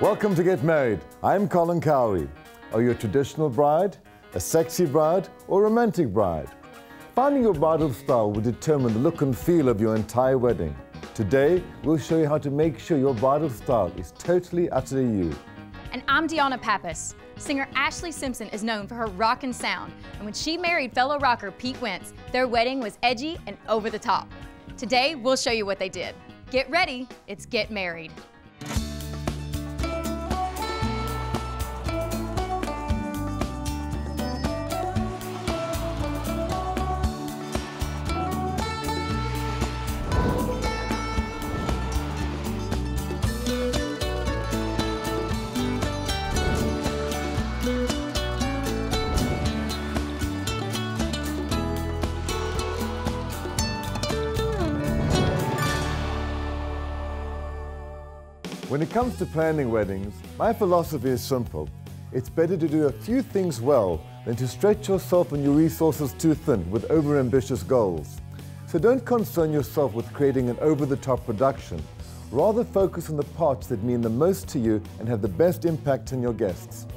Welcome to Get Married. I'm Colin Cowie. Are you a traditional bride, a sexy bride, or a romantic bride? Finding your bridal style will determine the look and feel of your entire wedding. Today, we'll show you how to make sure your bridal style is totally, utterly you. And I'm Deanna Pappas. Singer Ashlee Simpson is known for her rockin' sound, and when she married fellow rocker Pete Wentz, their wedding was edgy and over the top. Today, we'll show you what they did. Get ready, it's Get Married. When it comes to planning weddings, my philosophy is simple. It's better to do a few things well than to stretch yourself and your resources too thin with overambitious goals. So don't concern yourself with creating an over-the-top production. Rather focus on the parts that mean the most to you and have the best impact on your guests.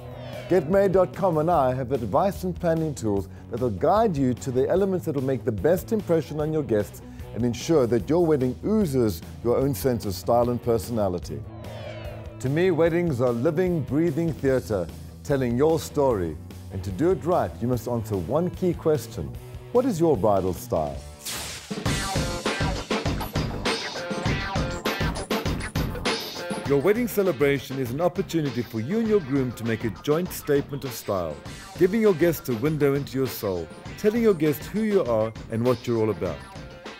GetMarried.com and I have advice and planning tools that will guide you to the elements that will make the best impression on your guests and ensure that your wedding oozes your own sense of style and personality. To me, weddings are living, breathing theatre, telling your story. And to do it right, you must answer one key question. What is your bridal style? Your wedding celebration is an opportunity for you and your groom to make a joint statement of style, giving your guests a window into your soul, telling your guests who you are and what you're all about.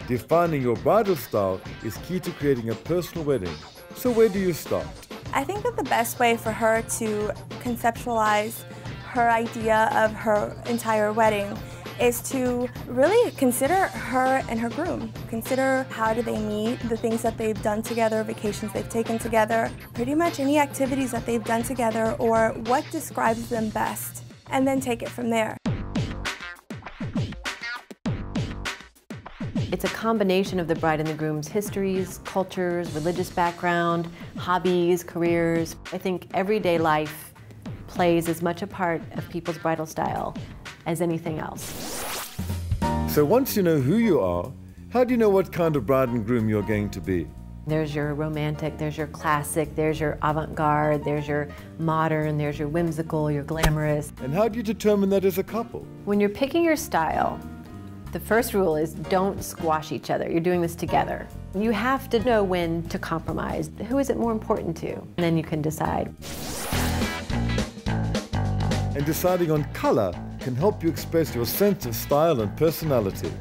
Defining your bridal style is key to creating a personal wedding. So where do you start? I think that the best way for her to conceptualize her idea of her entire wedding is to really consider her and her groom. Consider how do they meet, the things that they've done together, vacations they've taken together, pretty much any activities that they've done together or what describes them best, and then take it from there. It's a combination of the bride and the groom's histories, cultures, religious background, hobbies, careers. I think everyday life plays as much a part of people's bridal style as anything else. So once you know who you are, how do you know what kind of bride and groom you're going to be? There's your romantic, there's your classic, there's your avant-garde, there's your modern, there's your whimsical, your glamorous. And how do you determine that as a couple? When you're picking your style, the first rule is don't squash each other. You're doing this together. You have to know when to compromise. Who is it more important to? And then you can decide. And deciding on color can help you express your sense of style and personality.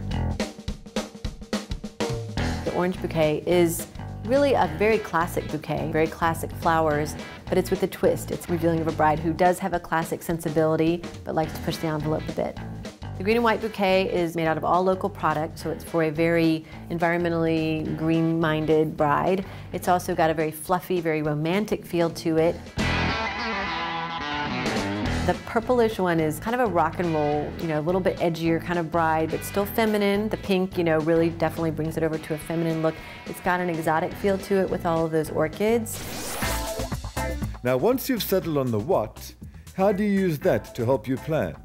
The orange bouquet is really a very classic bouquet, very classic flowers, but it's with a twist. It's revealing of a bride who does have a classic sensibility, but likes to push the envelope a bit. The green and white bouquet is made out of all local products, so it's for a very environmentally green-minded bride. It's also got a very fluffy, very romantic feel to it. The purplish one is kind of a rock and roll, a little bit edgier kind of bride, but still feminine. The pink, really definitely brings it over to a feminine look. It's got an exotic feel to it with all of those orchids. Now, once you've settled on the what, how do you use that to help you plan?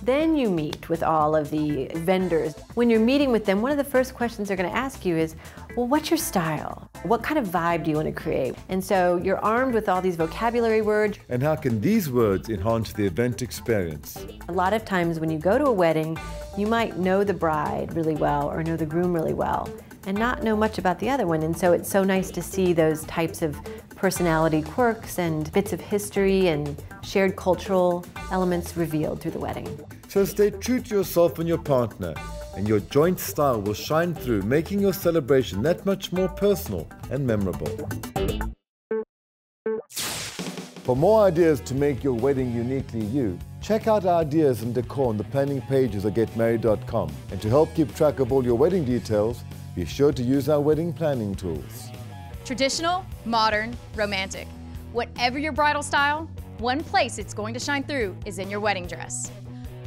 Then you meet with all of the vendors. When you're meeting with them, one of the first questions they're going to ask you is, well, what's your style? What kind of vibe do you want to create? And so you're armed with all these vocabulary words. And how can these words enhance the event experience? A lot of times when you go to a wedding, you might know the bride really well or know the groom really well and not know much about the other one. And so it's so nice to see those types of personality quirks and bits of history and shared cultural elements revealed through the wedding. So stay true to yourself and your partner, and your joint style will shine through, making your celebration that much more personal and memorable. For more ideas to make your wedding uniquely you, check out our ideas and decor on the planning pages of GetMarried.com. And to help keep track of all your wedding details, be sure to use our wedding planning tools. Traditional, modern, romantic. Whatever your bridal style, one place it's going to shine through is in your wedding dress.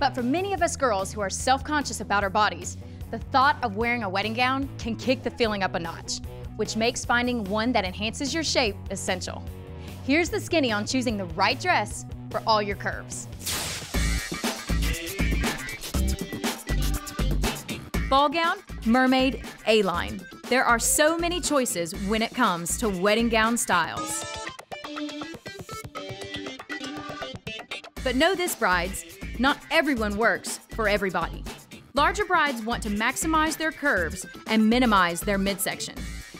But for many of us girls who are self-conscious about our bodies, the thought of wearing a wedding gown can kick the feeling up a notch, which makes finding one that enhances your shape essential. Here's the skinny on choosing the right dress for all your curves. Ball gown, mermaid, A-line. There are so many choices when it comes to wedding gown styles. But know this, brides, not everyone works for everybody. Larger brides want to maximize their curves and minimize their midsection.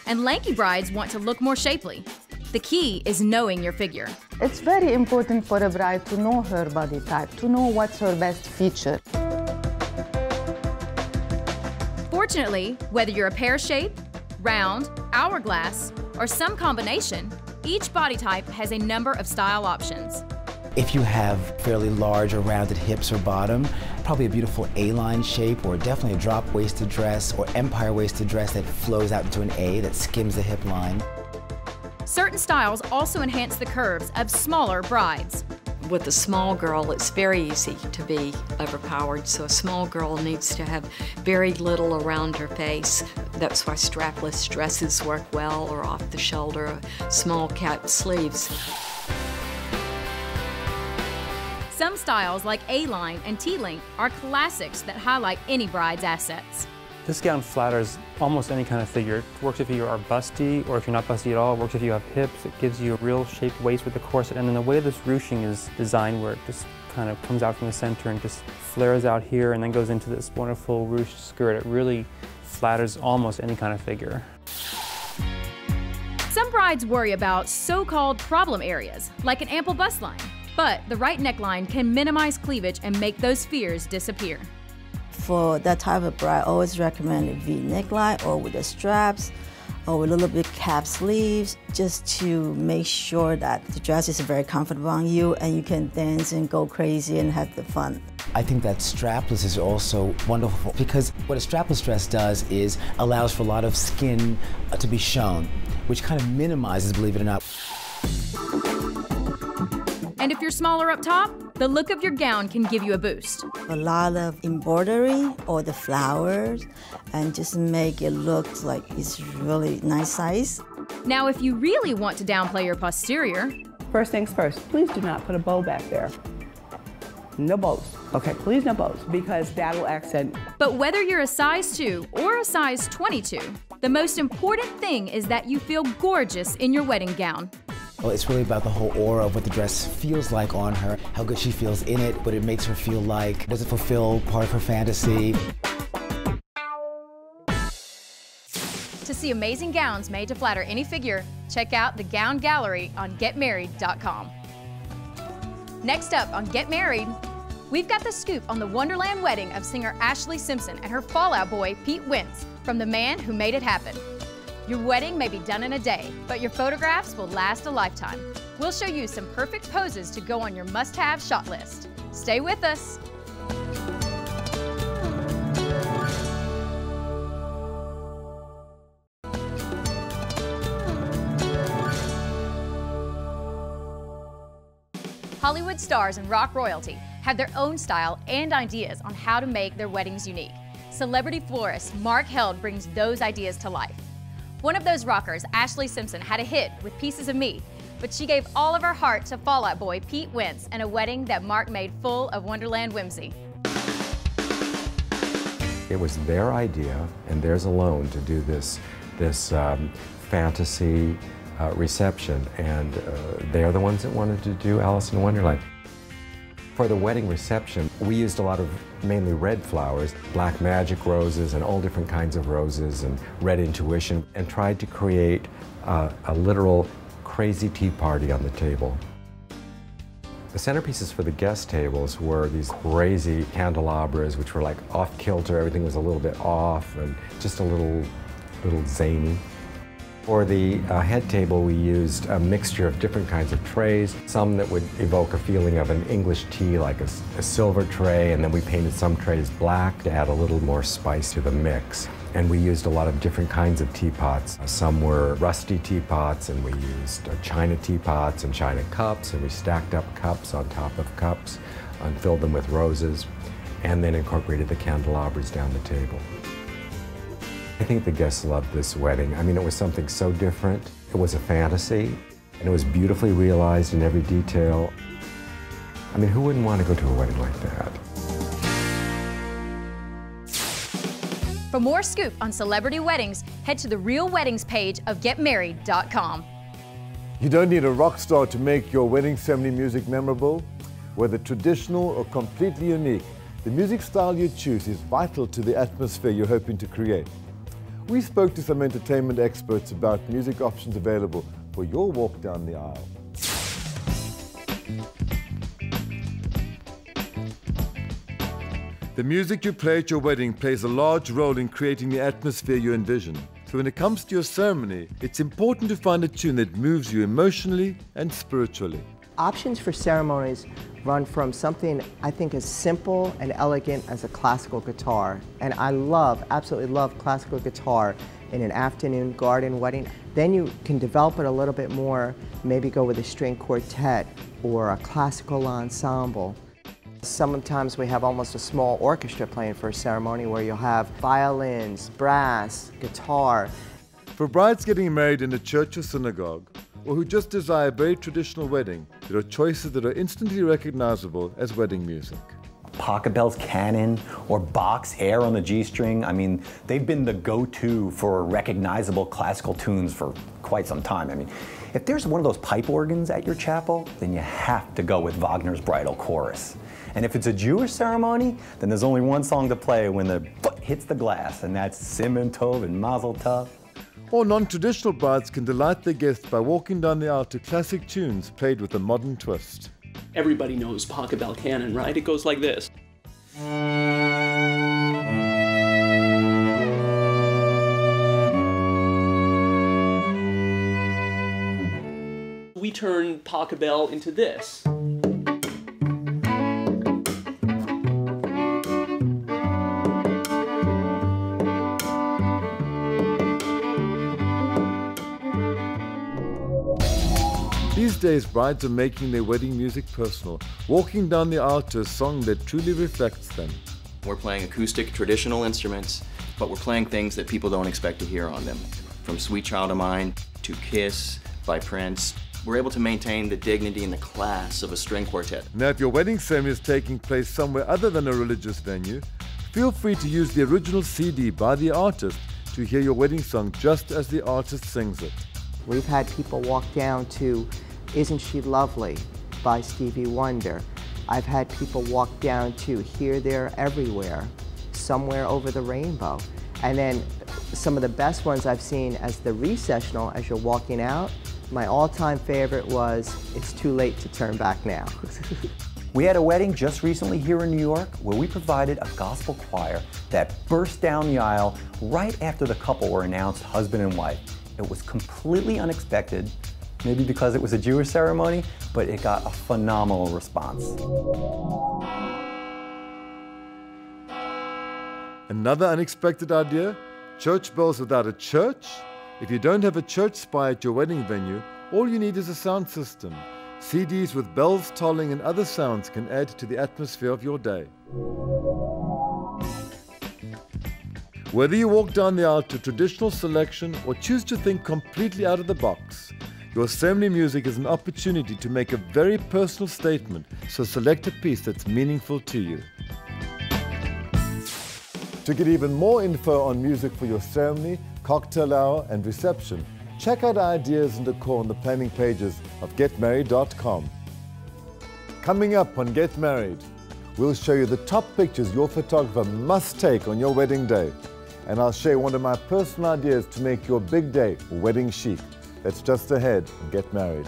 And lanky brides want to look more shapely. The key is knowing your figure. It's very important for a bride to know her body type, to know what's her best feature. Fortunately, whether you're a pear shape, round, hourglass, or some combination, each body type has a number of style options. If you have fairly large or rounded hips or bottom, probably a beautiful A-line shape, or definitely a drop-waisted dress or empire-waisted dress that flows out into an A that skims the hip line. Certain styles also enhance the curves of smaller brides. With a small girl, it's very easy to be overpowered, so a small girl needs to have very little around her face. That's why strapless dresses work well, or off the shoulder, small cap sleeves. Some styles like A-line and T-length are classics that highlight any bride's assets. This gown flatters almost any kind of figure. It works if you are busty, or if you're not busty at all. It works if you have hips. It gives you a real shaped waist with the corset. And then the way this ruching is designed, where it just kind of comes out from the center and just flares out here and then goes into this wonderful ruched skirt, it really flatters almost any kind of figure. Some brides worry about so-called problem areas, like an ample bust line. But the right neckline can minimize cleavage and make those fears disappear. For that type of bride, I always recommend a V neckline or with the straps or with a little bit cap sleeves, just to make sure that the dress is very comfortable on you and you can dance and go crazy and have the fun. I think that strapless is also wonderful, because what a strapless dress does is allows for a lot of skin to be shown, which kind of minimizes, believe it or not. And if you're smaller up top, the look of your gown can give you a boost. A lot of embroidery or the flowers, and just make it look like it's really nice size. Now, if you really want to downplay your posterior, First things first, please do not put a bow back there. No bows. Okay, please no bows, because that'll accent. But whether you're a size 2 or a size 22, the most important thing is that you feel gorgeous in your wedding gown. Well, it's really about the whole aura of what the dress feels like on her, how good she feels in it, what it makes her feel like. Does it fulfill part of her fantasy? To see amazing gowns made to flatter any figure, check out the Gown Gallery on getmarried.com. Next up on Get Married, we've got the scoop on the Wonderland wedding of singer Ashlee Simpson and her fallout boy, Pete Wentz, from the man who made it happen. Your wedding may be done in a day, but your photographs will last a lifetime. We'll show you some perfect poses to go on your must-have shot list. Stay with us. Hollywood stars and rock royalty have their own style and ideas on how to make their weddings unique. Celebrity florist Mark Held brings those ideas to life. One of those rockers, Ashlee Simpson, had a hit with Pieces of Me, but she gave all of her heart to fallout boy Pete Wentz and a wedding that Mark made full of Wonderland whimsy. It was their idea and theirs alone to do this fantasy reception, and they're the ones that wanted to do Alice in Wonderland. For the wedding reception, we used a lot of mainly red flowers, black magic roses and all different kinds of roses and red intuition, and tried to create a literal crazy tea party on the table. The centerpieces for the guest tables were these crazy candelabras, which were like off-kilter. Everything was a little bit off and just a little zany. For the head table, we used a mixture of different kinds of trays, some that would evoke a feeling of an English tea, like a silver tray, and then we painted some trays black to add a little more spice to the mix. And we used a lot of different kinds of teapots. Some were rusty teapots, and we used china teapots and china cups, and we stacked up cups on top of cups and filled them with roses, and then incorporated the candelabras down the table. I think the guests loved this wedding. I mean, it was something so different. It was a fantasy. and it was beautifully realized in every detail. I mean, who wouldn't want to go to a wedding like that? For more scoop on celebrity weddings, head to the Real Weddings page of getmarried.com. You don't need a rock star to make your wedding ceremony music memorable. Whether traditional or completely unique, the music style you choose is vital to the atmosphere you're hoping to create. We spoke to some entertainment experts about music options available for your walk down the aisle. The music you play at your wedding plays a large role in creating the atmosphere you envision. So when it comes to your ceremony, it's important to find a tune that moves you emotionally and spiritually. Options for ceremonies run from something I think as simple and elegant as a classical guitar. And I absolutely love classical guitar in an afternoon garden wedding. Then you can develop it a little bit more, maybe go with a string quartet or a classical ensemble. Sometimes we have almost a small orchestra playing for a ceremony where you'll have violins, brass, guitar. For brides getting married in a church or synagogue, or who just desire a very traditional wedding, there are choices that are instantly recognizable as wedding music. Pachelbel's Canon or Bach's Air on the G-string. I mean, they've been the go-to for recognizable classical tunes for quite some time. I mean, if there's one of those pipe organs at your chapel, then you have to go with Wagner's Bridal chorus. And if it's a Jewish ceremony, then there's only one song to play when the foot hits the glass, and that's Simon Tov and Mazel Tov. Or non-traditional brides can delight their guests by walking down the aisle to classic tunes played with a modern twist. Everybody knows Pachelbel Canon, right? It goes like this. We turn Pachelbel into this. These days, brides are making their wedding music personal, walking down the aisle to a song that truly reflects them. We're playing acoustic, traditional instruments, but we're playing things that people don't expect to hear on them. From Sweet Child of Mine to Kiss by Prince, we're able to maintain the dignity and the class of a string quartet. Now, if your wedding ceremony is taking place somewhere other than a religious venue, feel free to use the original CD by the artist to hear your wedding song just as the artist sings it. We've had people walk down to Isn't She Lovely by Stevie Wonder. I've had people walk down to Here, There, Everywhere, Somewhere Over the Rainbow. And then some of the best ones I've seen as the recessional, as you're walking out, my all-time favorite was It's Too Late to Turn Back Now. We had a wedding just recently here in New York where we provided a gospel choir that burst down the aisle right after the couple were announced husband and wife. It was completely unexpected, maybe because it was a Jewish ceremony, but it got a phenomenal response. Another unexpected idea? Church bells without a church? If you don't have a church spire at your wedding venue, all you need is a sound system. CDs with bells tolling and other sounds can add to the atmosphere of your day. Whether you walk down the aisle to traditional selection or choose to think completely out of the box, your ceremony music is an opportunity to make a very personal statement, so select a piece that's meaningful to you. To get even more info on music for your ceremony, cocktail hour, and reception, check out ideas and decor on the planning pages of getmarried.com. Coming up on Get Married, we'll show you the top pictures your photographer must take on your wedding day. And I'll share one of my personal ideas to make your big day wedding chic. That's just ahead on Get Married.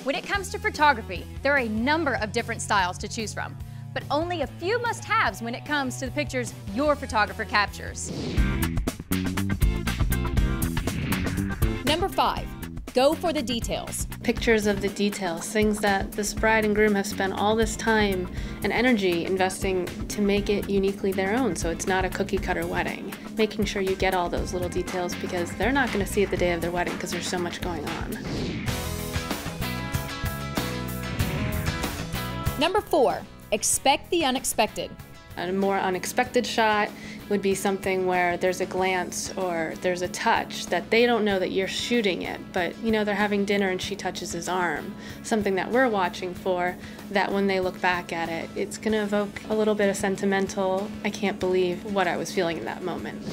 When it comes to photography, there are a number of different styles to choose from, but only a few must-haves when it comes to the pictures your photographer captures. Number 5, go for the details. Pictures of the details, things that this bride and groom have spent all this time and energy investing to make it uniquely their own, so it's not a cookie-cutter wedding. Making sure you get all those little details because they're not going to see it the day of their wedding because there's so much going on. Number 4, expect the unexpected. A more unexpected shot would be something where there's a glance or there's a touch that they don't know that you're shooting it, but you know, they're having dinner and she touches his arm. Something that we're watching for, that when they look back at it, it's going to evoke a little bit of sentimental, I can't believe what I was feeling in that moment.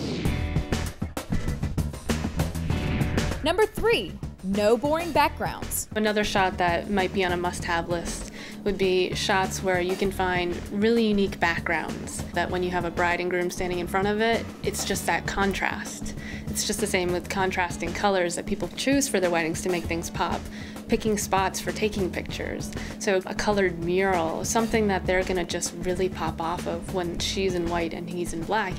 Number 3, no boring backgrounds. Another shot that might be on a must-have list would be shots where you can find really unique backgrounds, that when you have a bride and groom standing in front of it, it's just that contrast. It's just the same with contrasting colors that people choose for their weddings to make things pop, picking spots for taking pictures. So a colored mural, something that they're gonna just really pop off of when she's in white and he's in black.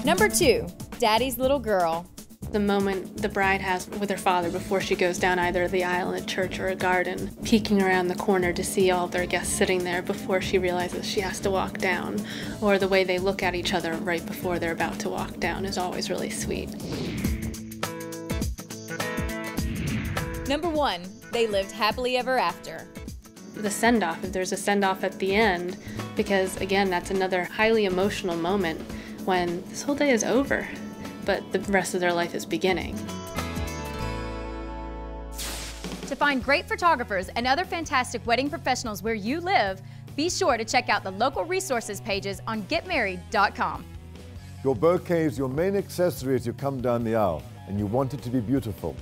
Number 2, Daddy's little girl. The moment the bride has with her father before she goes down either the aisle in a church or a garden, peeking around the corner to see all their guests sitting there before she realizes she has to walk down, or the way they look at each other right before they're about to walk down is always really sweet. Number 1, they lived happily ever after. The send-off, if there's a send-off at the end, because again, that's another highly emotional moment when this whole day is over, but the rest of their life is beginning. To find great photographers and other fantastic wedding professionals where you live, be sure to check out the local resources pages on getmarried.com. Your bouquet is your main accessory as you come down the aisle, and you want it to be beautiful.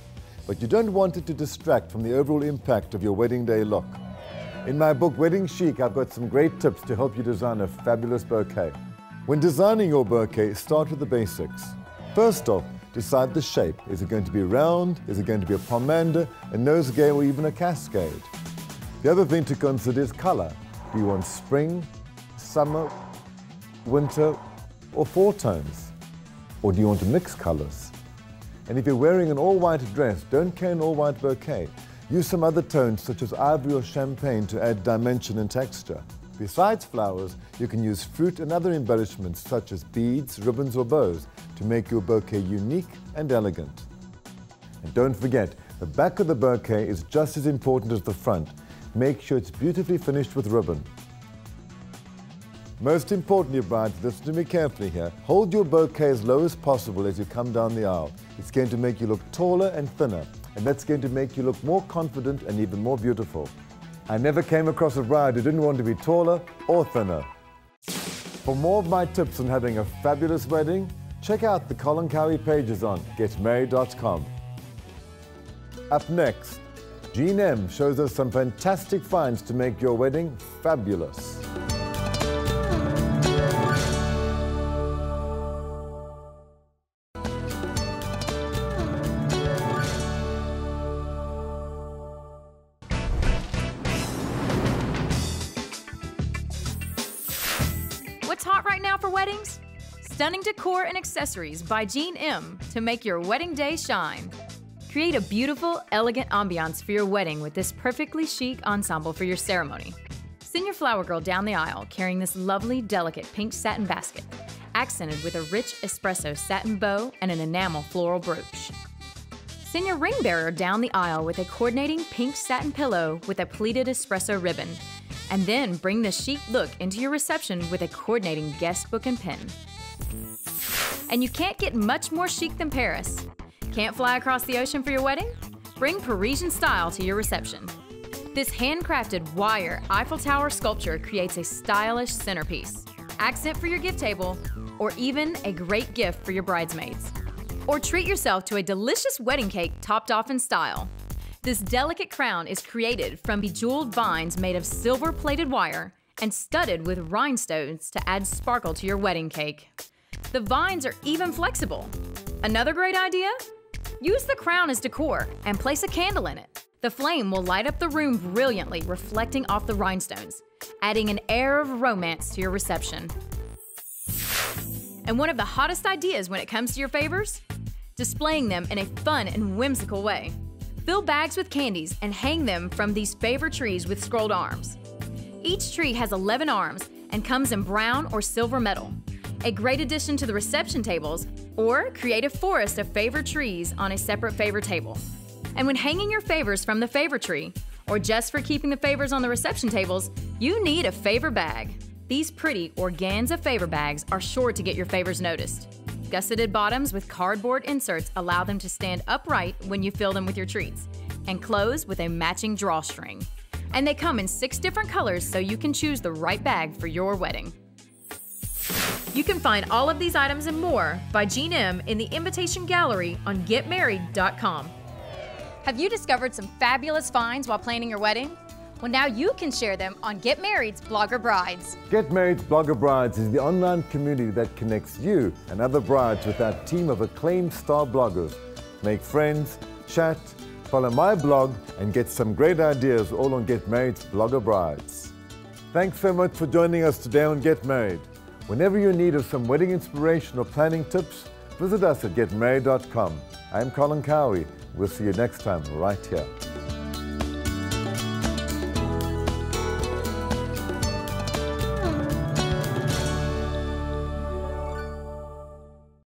But you don't want it to distract from the overall impact of your wedding day look. In my book, Wedding Chic, I've got some great tips to help you design a fabulous bouquet. When designing your bouquet, start with the basics. First off, decide the shape. Is it going to be round? Is it going to be a pomander, a nosegay, or even a cascade? The other thing to consider is color. Do you want spring, summer, winter, or fall tones? Or do you want to mix colors? And if you're wearing an all-white dress, don't carry an all-white bouquet. Use some other tones such as ivory or champagne to add dimension and texture. Besides flowers, you can use fruit and other embellishments such as beads, ribbons or bows to make your bouquet unique and elegant. And don't forget, the back of the bouquet is just as important as the front. Make sure it's beautifully finished with ribbon. Most importantly, brides, listen to me carefully here. Hold your bouquet as low as possible as you come down the aisle. It's going to make you look taller and thinner, and that's going to make you look more confident and even more beautiful. I never came across a bride who didn't want to be taller or thinner. For more of my tips on having a fabulous wedding, check out the Colin Cowie pages on getmarried.com. Up next, Jean M shows us some fantastic finds to make your wedding fabulous. What's hot right now for weddings? Stunning decor and accessories by Jean M to make your wedding day shine. Create a beautiful, elegant ambiance for your wedding with this perfectly chic ensemble for your ceremony. Send your flower girl down the aisle carrying this lovely, delicate pink satin basket, accented with a rich espresso satin bow and an enamel floral brooch. Send your ring bearer down the aisle with a coordinating pink satin pillow with a pleated espresso ribbon, and then bring the chic look into your reception with a coordinating guest book and pen. And you can't get much more chic than Paris. Can't fly across the ocean for your wedding? Bring Parisian style to your reception. This handcrafted wire Eiffel Tower sculpture creates a stylish centerpiece, accent for your gift table, or even a great gift for your bridesmaids. Or treat yourself to a delicious wedding cake topped off in style. This delicate crown is created from bejeweled vines made of silver-plated wire and studded with rhinestones to add sparkle to your wedding cake. The vines are even flexible. Another great idea? Use the crown as decor and place a candle in it. The flame will light up the room brilliantly, reflecting off the rhinestones, adding an air of romance to your reception. And one of the hottest ideas when it comes to your favors? Displaying them in a fun and whimsical way. Fill bags with candies and hang them from these favor trees with scrolled arms. Each tree has 11 arms and comes in brown or silver metal. A great addition to the reception tables, or create a forest of favor trees on a separate favor table. And when hanging your favors from the favor tree, or just for keeping the favors on the reception tables, you need a favor bag. These pretty organza favor bags are sure to get your favors noticed. Gusseted bottoms with cardboard inserts allow them to stand upright when you fill them with your treats, and close with a matching drawstring. And they come in 6 different colors so you can choose the right bag for your wedding. You can find all of these items and more by Jean M in the Invitation Gallery on getmarried.com. Have you discovered some fabulous finds while planning your wedding? Well, now you can share them on Get Married's Blogger Brides. Get Married's Blogger Brides is the online community that connects you and other brides with our team of acclaimed star bloggers. Make friends, chat, follow my blog, and get some great ideas all on Get Married's Blogger Brides. Thanks so much for joining us today on Get Married. Whenever you're in need of some wedding inspiration or planning tips, visit us at getmarried.com. I'm Colin Cowie. We'll see you next time right here.